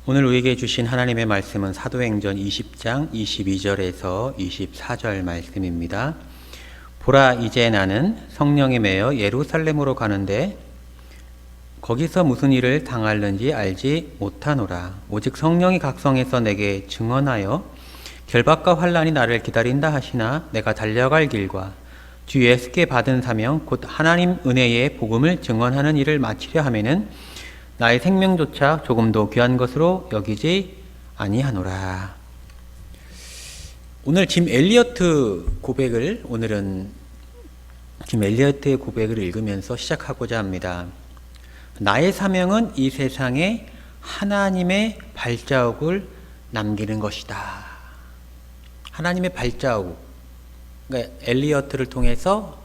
오늘 우리에게 주신 하나님의 말씀은 사도행전 20장 22절에서 24절 말씀입니다. 보라, 이제 나는 성령에 매여 예루살렘으로 가는데 거기서 무슨 일을 당할는지 알지 못하노라. 오직 성령이 각성해서 내게 증언하여 결박과 환난이 나를 기다린다 하시나 내가 달려갈 길과 주 예수께 받은 사명 곧 하나님 은혜의 복음을 증언하는 일을 마치려 하면은 나의 생명조차 조금도 귀한 것으로 여기지 아니하노라. 오늘 짐 엘리어트 고백을 오늘은 짐 엘리어트의 고백을 읽으면서 시작하고자 합니다. 나의 사명은 이 세상에 하나님의 발자국을 남기는 것이다. 하나님의 발자국. 그러니까 엘리어트를 통해서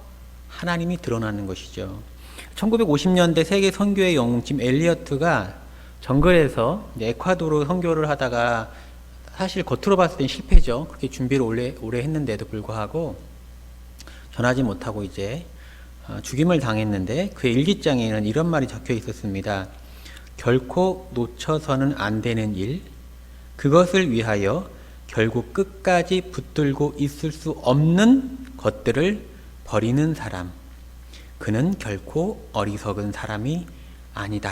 하나님이 드러나는 것이죠. 1950년대 세계 선교의 영웅 짐 엘리어트가 정글에서 에콰도르 선교를 하다가 사실 겉으로 봤을 땐 실패죠. 그렇게 준비를 오래 했는데도 불구하고 전하지 못하고 이제 죽임을 당했는데 그의 일기장에는 이런 말이 적혀 있었습니다. 결코 놓쳐서는 안 되는 일, 그것을 위하여 결국 끝까지 붙들고 있을 수 없는 것들을 버리는 사람, 그는 결코 어리석은 사람이 아니다.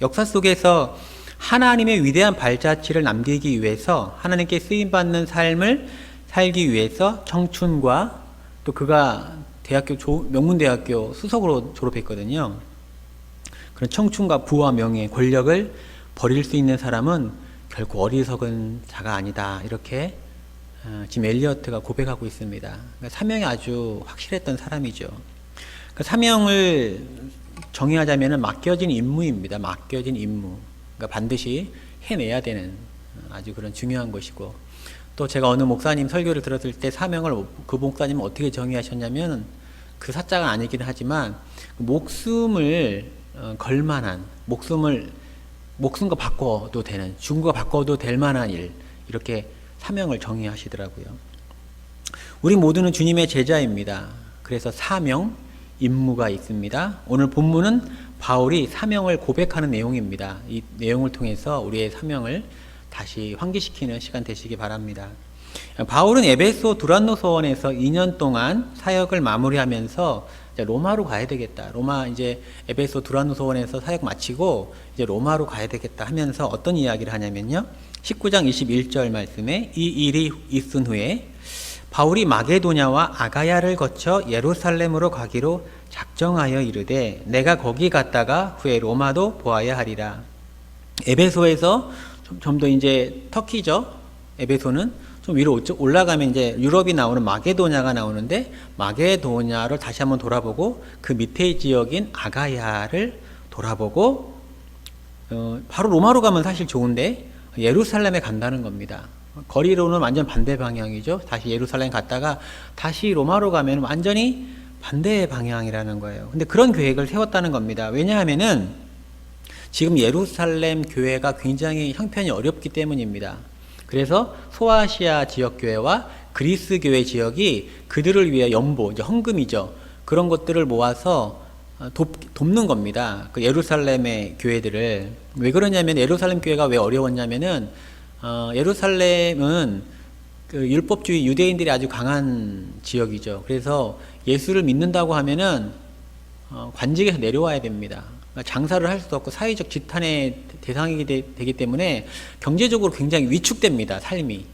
역사 속에서 하나님의 위대한 발자취를 남기기 위해서 하나님께 쓰임받는 삶을 살기 위해서 청춘과 또 그가 명문대학교 수석으로 졸업했거든요. 그런 청춘과 부와 명예, 권력을 버릴 수 있는 사람은 결코 어리석은 자가 아니다. 이렇게 짐 엘리어트가 고백하고 있습니다. 그러니까 사명이 아주 확실했던 사람이죠. 그 사명을 정의하자면 맡겨진 임무입니다. 맡겨진 임무. 그러니까 반드시 해내야 되는 아주 그런 중요한 것이고, 또 제가 어느 목사님 설교를 들었을 때 사명을 그 목사님은 어떻게 정의하셨냐면, 그 사자가 아니긴 하지만 목숨을 걸만한, 목숨과 바꿔도 되는, 죽음과 바꿔도 될 만한 일, 이렇게 사명을 정의하시더라고요. 우리 모두는 주님의 제자입니다. 그래서 사명, 임무가 있습니다. 오늘 본문은 바울이 사명을 고백하는 내용입니다. 이 내용을 통해서 우리의 사명을 다시 환기시키는 시간 되시기 바랍니다. 바울은 에베소 두란노 서원에서 2년 동안 사역을 마무리하면서 이제 로마로 가야 되겠다. 이제 에베소 두란노 서원에서 사역 마치고 이제 로마로 가야 되겠다 하면서 어떤 이야기를 하냐면요. 19장 21절 말씀에 이 일이 있은 후에 바울이 마게도냐와 아가야를 거쳐 예루살렘으로 가기로 작정하여 이르되 내가 거기 갔다가 후에 로마도 보아야 하리라. 에베소에서 좀 더 이제 터키죠. 에베소는 좀 위로 올라가면 이제 유럽이 나오는 마게도냐가 나오는데 마게도냐를 다시 한번 돌아보고 그 밑에 지역인 아가야를 돌아보고 바로 로마로 가면 사실 좋은데 예루살렘에 간다는 겁니다. 거리로는 완전 반대 방향이죠. 다시 예루살렘 갔다가 다시 로마로 가면 완전히 반대 방향이라는 거예요. 근데 그런 계획을 세웠다는 겁니다. 왜냐하면은 지금 예루살렘 교회가 굉장히 형편이 어렵기 때문입니다. 그래서 소아시아 지역 교회와 그리스 교회 지역이 그들을 위해 연보, 이제 헌금이죠. 그런 것들을 모아서 돕는 겁니다. 그 예루살렘의 교회들을. 왜 그러냐면 예루살렘 교회가 왜 어려웠냐면은 예루살렘은 그 율법주의 유대인들이 아주 강한 지역이죠. 그래서 예수를 믿는다고 하면은 관직에서 내려와야 됩니다. 그러니까 장사를 할 수도 없고 사회적 지탄의 대상이 되기 때문에 경제적으로 굉장히 위축됩니다. 삶이.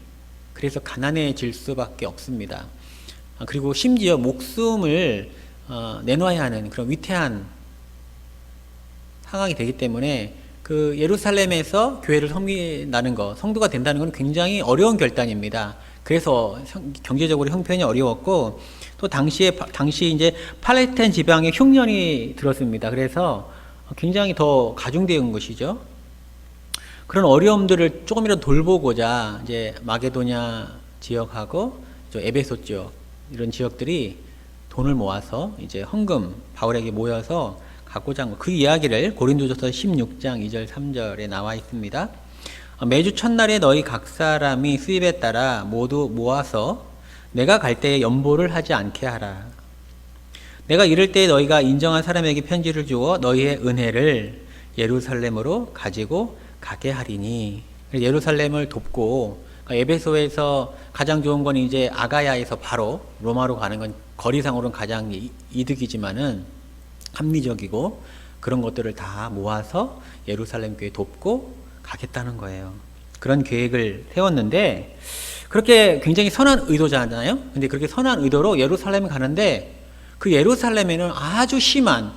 그래서 가난해질 수밖에 없습니다. 그리고 심지어 목숨을 내놔야 하는 그런 위태한 상황이 되기 때문에 그 예루살렘에서 교회를 섬긴다는 거, 성도가 된다는 건 굉장히 어려운 결단입니다. 그래서 경제적으로 형편이 어려웠고, 또 당시 이제 팔레스타인 지방에 흉년이 들었습니다. 그래서 굉장히 더 가중되는 것이죠. 그런 어려움들을 조금이라도 돌보고자 이제 마게도냐 지역하고 에베소 지역, 이런 지역들이 돈을 모아서 이제 헌금 바울에게 모여서 갖고자 한 것, 그 이야기를 고린도전서 16장 2절 3절에 나와 있습니다. 매주 첫날에 너희 각 사람이 수입에 따라 모두 모아서 내가 갈 때에 연보를 하지 않게 하라. 내가 이럴 때 너희가 인정한 사람에게 편지를 주어 너희의 은혜를 예루살렘으로 가지고 가게 하리니. 예루살렘을 돕고, 그러니까 에베소에서 가장 좋은 건 이제 아가야에서 바로 로마로 가는 건 거리상으로는 가장 이득이지만은 합리적이고, 그런 것들을 다 모아서 예루살렘 교회 돕고 가겠다는 거예요. 그런 계획을 세웠는데, 그렇게 굉장히 선한 의도잖아요. 근데 그렇게 선한 의도로 예루살렘에 가는데, 그 예루살렘에는 아주 심한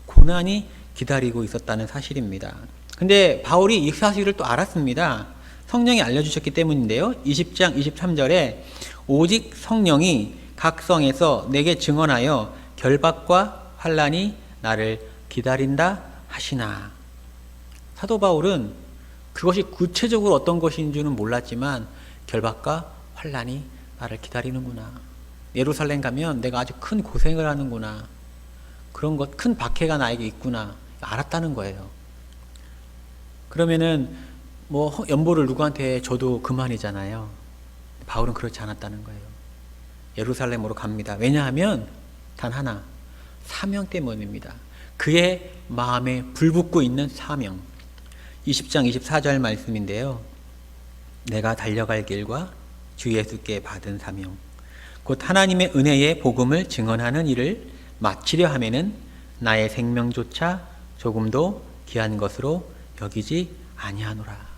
고난이 기다리고 있었다는 사실입니다. 근데 바울이 이 사실을 또 알았습니다. 성령이 알려주셨기 때문인데요. 20장 23절에 오직 성령이 각 성에서 내게 증언하여 결박과 환난이 나를 기다린다 하시나. 사도 바울은 그것이 구체적으로 어떤 것인 줄은 몰랐지만 결박과 환난이 나를 기다리는구나. 예루살렘 가면 내가 아주 큰 고생을 하는구나. 그런 것, 큰 박해가 나에게 있구나. 알았다는 거예요. 그러면은 뭐 연보를 누구한테 줘도 그만이잖아요. 바울은 그렇지 않았다는 거예요. 예루살렘으로 갑니다. 왜냐하면 단 하나, 사명 때문입니다. 그의 마음에 불붙고 있는 사명. 20장 24절 말씀인데요. 내가 달려갈 길과 주 예수께 받은 사명, 곧 하나님의 은혜의 복음을 증언하는 일을 마치려 하면은 나의 생명조차 조금도 귀한 것으로 여기지 아니하노라.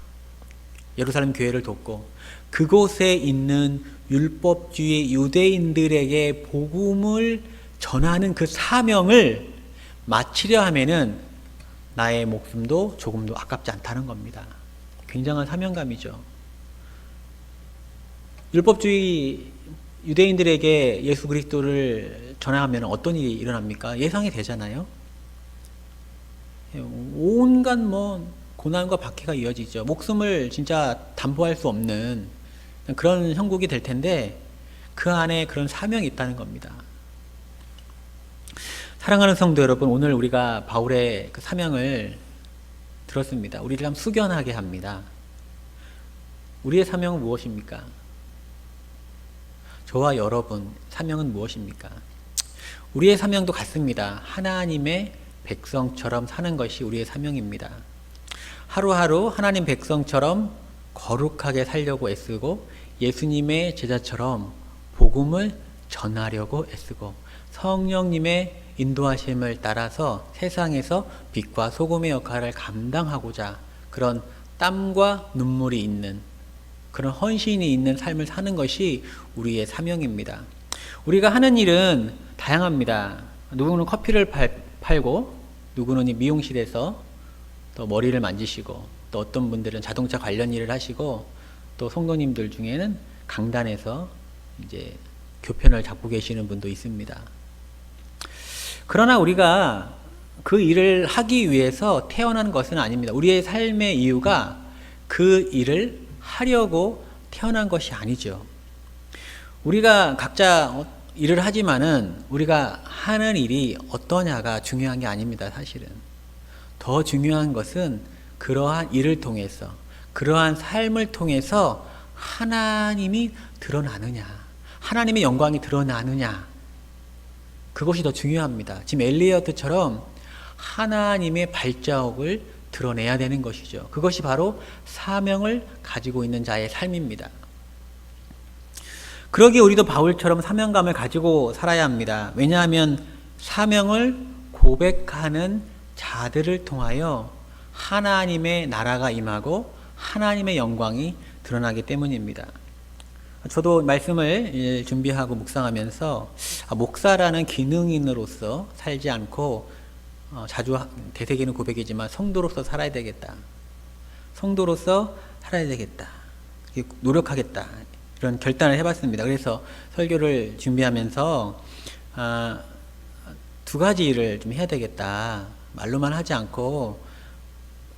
예루살렘 교회를 돕고 그곳에 있는 율법주의 유대인들에게 복음을 전하는 그 사명을 마치려 하면은 나의 목숨도 조금도 아깝지 않다는 겁니다. 굉장한 사명감이죠. 율법주의 유대인들에게 예수 그리스도를 전하면 어떤 일이 일어납니까? 예상이 되잖아요. 온갖 고난과 박해가 이어지죠. 목숨을 진짜 담보할 수 없는 그런 형국이 될 텐데 그 안에 그런 사명이 있다는 겁니다. 사랑하는 성도 여러분, 오늘 우리가 바울의 그 사명을 들었습니다. 우리를 좀 숙연하게 합니다. 우리의 사명은 무엇입니까? 저와 여러분 사명은 무엇입니까? 우리의 사명도 같습니다. 하나님의 백성처럼 사는 것이 우리의 사명입니다. 하루하루 하나님 백성처럼 거룩하게 살려고 애쓰고 예수님의 제자처럼 복음을 전하려고 애쓰고 성령님의 인도하심을 따라서 세상에서 빛과 소금의 역할을 감당하고자 그런 땀과 눈물이 있는 그런 헌신이 있는 삶을 사는 것이 우리의 사명입니다. 우리가 하는 일은 다양합니다. 누구는 커피를 팔고 누구는 이 미용실에서 또 머리를 만지시고 또 어떤 분들은 자동차 관련 일을 하시고 또 성도님들 중에는 강단에서 이제 교편을 잡고 계시는 분도 있습니다. 그러나 우리가 그 일을 하기 위해서 태어난 것은 아닙니다. 우리의 삶의 이유가 그 일을 하려고 태어난 것이 아니죠. 우리가 각자 일을 하지만은 우리가 하는 일이 어떠냐가 중요한 게 아닙니다. 사실은 더 중요한 것은 그러한 일을 통해서 그러한 삶을 통해서 하나님이 드러나느냐, 하나님의 영광이 드러나느냐, 그것이 더 중요합니다. 지금 엘리야트처럼 하나님의 발자국을 드러내야 되는 것이죠. 그것이 바로 사명을 가지고 있는 자의 삶입니다. 그러기에 우리도 바울처럼 사명감을 가지고 살아야 합니다. 왜냐하면 사명을 고백하는 자들을 통하여 하나님의 나라가 임하고 하나님의 영광이 드러나기 때문입니다. 저도 말씀을 준비하고 묵상하면서 목사라는 기능인으로서 살지 않고 자주 되새기는 고백이지만 성도로서 살아야 되겠다. 성도로서 살아야 되겠다. 노력하겠다. 이런 결단을 해봤습니다. 그래서 설교를 준비하면서 두 가지 일을 좀 해야 되겠다. 말로만 하지 않고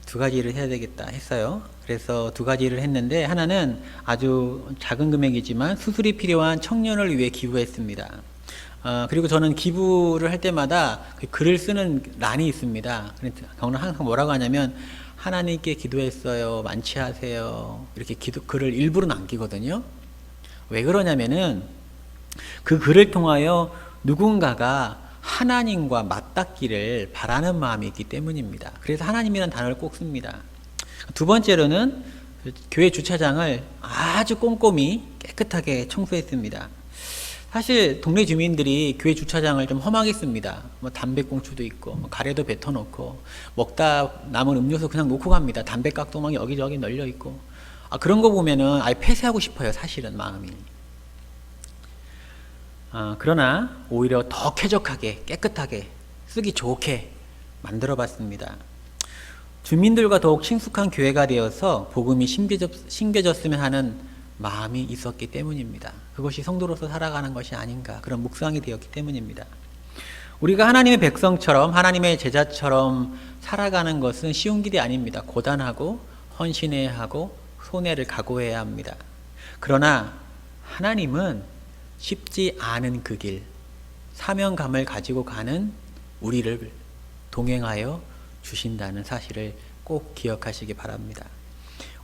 두 가지 일을 해야 되겠다 했어요. 그래서 두 가지 일을 했는데 하나는 아주 작은 금액이지만 수술이 필요한 청년을 위해 기부했습니다. 그리고 저는 기부를 할 때마다 글을 쓰는 란이 있습니다. 저는 항상 뭐라고 하냐면 하나님께 기도했어요. 만취하세요. 이렇게 글을 일부러 남기거든요. 왜 그러냐면은 그 글을 통하여 누군가가 하나님과 맞닿기를 바라는 마음이 있기 때문입니다. 그래서 하나님이라는 단어를 꼭 씁니다. 두 번째로는 교회 주차장을 아주 꼼꼼히 깨끗하게 청소했습니다. 사실 동네 주민들이 교회 주차장을 좀 험하게 씁니다. 뭐 담배꽁초도 있고, 뭐 가래도 뱉어놓고, 먹다 남은 음료수 그냥 놓고 갑니다. 담배깍도 막 여기저기 널려 있고. 그런 거 보면은 아예 폐쇄하고 싶어요. 사실은 마음이. 그러나 오히려 더 쾌적하게 깨끗하게 쓰기 좋게 만들어 봤습니다. 주민들과 더욱 친숙한 교회가 되어서 복음이 심겨졌으면 하는 마음이 있었기 때문입니다. 그것이 성도로서 살아가는 것이 아닌가, 그런 묵상이 되었기 때문입니다. 우리가 하나님의 백성처럼, 하나님의 제자처럼 살아가는 것은 쉬운 길이 아닙니다. 고단하고 헌신해야 하고 손해를 각오해야 합니다. 그러나 하나님은 쉽지 않은 그 길, 사명감을 가지고 가는 우리를 동행하여 주신다는 사실을 꼭 기억하시기 바랍니다.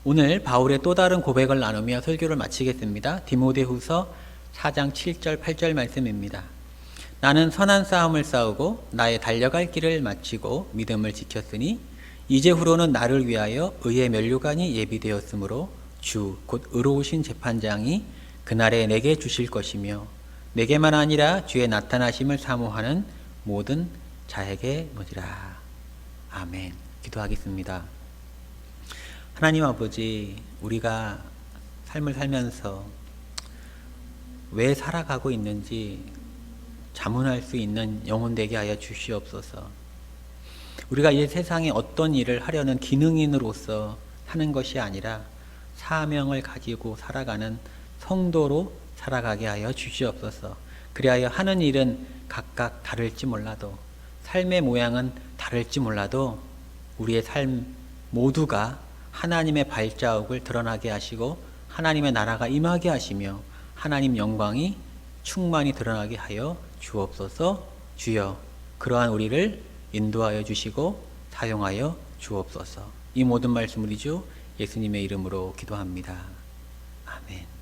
오늘 바울의 또 다른 고백을 나누며 설교를 마치겠습니다. 디모데후서 4장 7절 8절 말씀입니다. 나는 선한 싸움을 싸우고 나의 달려갈 길을 마치고 믿음을 지켰으니 이제후로는 나를 위하여 의의 면류관이 예비되었으므로 주 곧 의로우신 재판장이 그날에 내게 주실 것이며 내게만 아니라 주의 나타나심을 사모하는 모든 자에게 노지라. 아멘. 기도하겠습니다. 하나님 아버지, 우리가 삶을 살면서 왜 살아가고 있는지 자문할 수 있는 영혼 되게 하여 주시옵소서. 우리가 이 세상에 어떤 일을 하려는 기능인으로서 사는 것이 아니라 사명을 가지고 살아가는 성도로 살아가게 하여 주시옵소서. 그리하여 하는 일은 각각 다를지 몰라도, 삶의 모양은 다를지 몰라도 우리의 삶 모두가 하나님의 발자국을 드러나게 하시고 하나님의 나라가 임하게 하시며 하나님 영광이 충만히 드러나게 하여 주옵소서. 주여, 그러한 우리를 인도하여 주시고 사용하여 주옵소서. 이 모든 말씀 우리 주 예수님의 이름으로 기도합니다. 아멘.